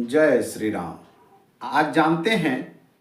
जय श्री राम। आज जानते हैं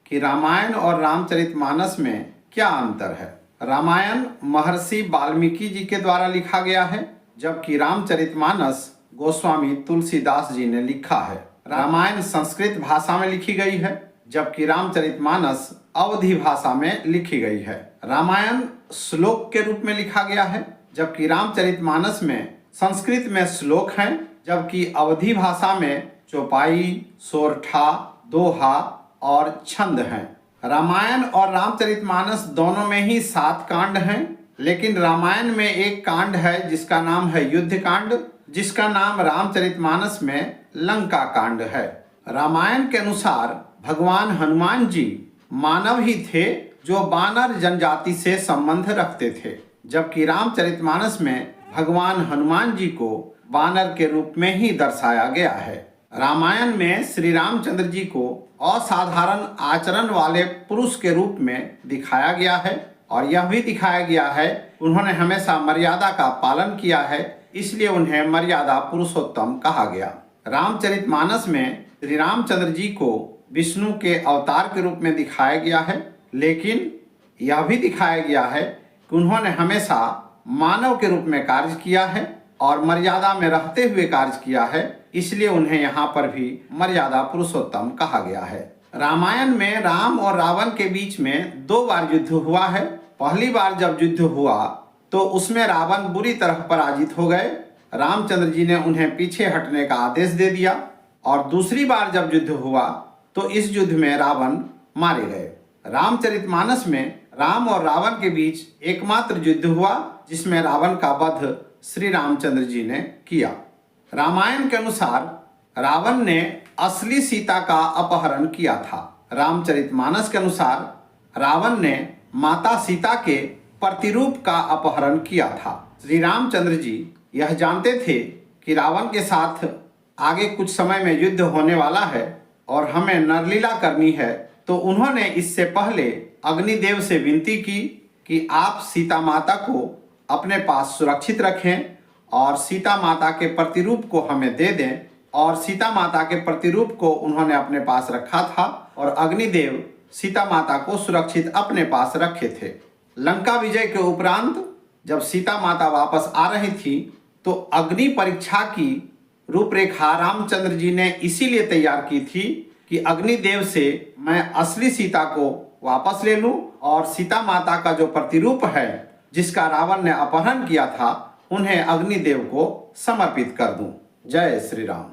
कि रामायण और रामचरितमानस में क्या अंतर है। रामायण महर्षि वाल्मीकि जी के द्वारा लिखा गया है, जबकि रामचरितमानस गोस्वामी तुलसीदास जी ने लिखा है। रामायण संस्कृत भाषा में लिखी गई है, जबकि रामचरितमानस अवधी भाषा में लिखी गई है। रामायण श्लोक के रूप में लिखा गया है, जबकि रामचरितमानस में संस्कृत में श्लोक हैं, जबकि अवधी भाषा में चौपाई, सोरठा, दोहा और छंद हैं। रामायण और रामचरितमानस दोनों में ही 7 कांड हैं, लेकिन रामायण में एक कांड है जिसका नाम है युद्ध कांड, जिसका नाम रामचरितमानस में लंका कांड है। रामायण के अनुसार भगवान हनुमान जी मानव ही थे जो वानर जनजाति से संबंध रखते थे, जबकि रामचरितमानस में भगवान हनुमान जी को वानर के रूप में ही दर्शाया गया है। रामायण में श्री रामचंद्र जी को असाधारण आचरण वाले पुरुष के रूप में दिखाया गया है, और यह भी दिखाया गया है उन्होंने हमेशा मर्यादा का पालन किया है, इसलिए उन्हें मर्यादा पुरुषोत्तम कहा गया। रामचरितमानस में श्री रामचंद्र जी को विष्णु के अवतार के रूप में दिखाया गया है, लेकिन यह भी दिखाया गया है कि उन्होंने हमेशा मानव के रूप में कार्य किया है और मर्यादा में रहते हुए कार्य किया है, इसलिए उन्हें यहाँ पर भी मर्यादा पुरुषोत्तम कहा गया है। रामायण में राम और रावण के बीच में 2 बार युद्ध हुआ है। पहली बार जब युद्ध हुआ तो उसमें रावण बुरी तरह पराजित हो गए। रामचंद्र जी ने उन्हें पीछे हटने का आदेश दे दिया, और दूसरी बार जब युद्ध हुआ तो इस युद्ध में रावण मारे गए। रामचरितमानस में राम और रावण के बीच एकमात्र युद्ध हुआ जिसमें रावण का वध श्री रामचंद्र जी ने किया। रामायण के अनुसार रावण ने असली सीता का अपहरण किया था। रामचरितमानस के अनुसार रावण ने माता सीता के प्रतिरूप का अपहरण किया था। श्री रामचंद्र जी यह जानते थे कि रावण के साथ आगे कुछ समय में युद्ध होने वाला है और हमें नरलीला करनी है, तो उन्होंने इससे पहले अग्निदेव से विनती की कि आप सीता माता को अपने पास सुरक्षित रखें और सीता माता के प्रतिरूप को हमें दे दें। और सीता माता के प्रतिरूप को उन्होंने अपने पास रखा था, और अग्निदेव सीता माता को सुरक्षित अपने पास रखे थे। लंका विजय के उपरांत जब सीता माता वापस आ रही थी तो अग्नि परीक्षा की रूपरेखा रामचंद्र जी ने इसीलिए तैयार की थी कि अग्निदेव से मैं असली सीता को वापस ले लूं और सीता माता का जो प्रतिरूप है जिसका रावण ने अपहरण किया था उन्हें अग्निदेव को समर्पित कर दूं। जय श्री राम।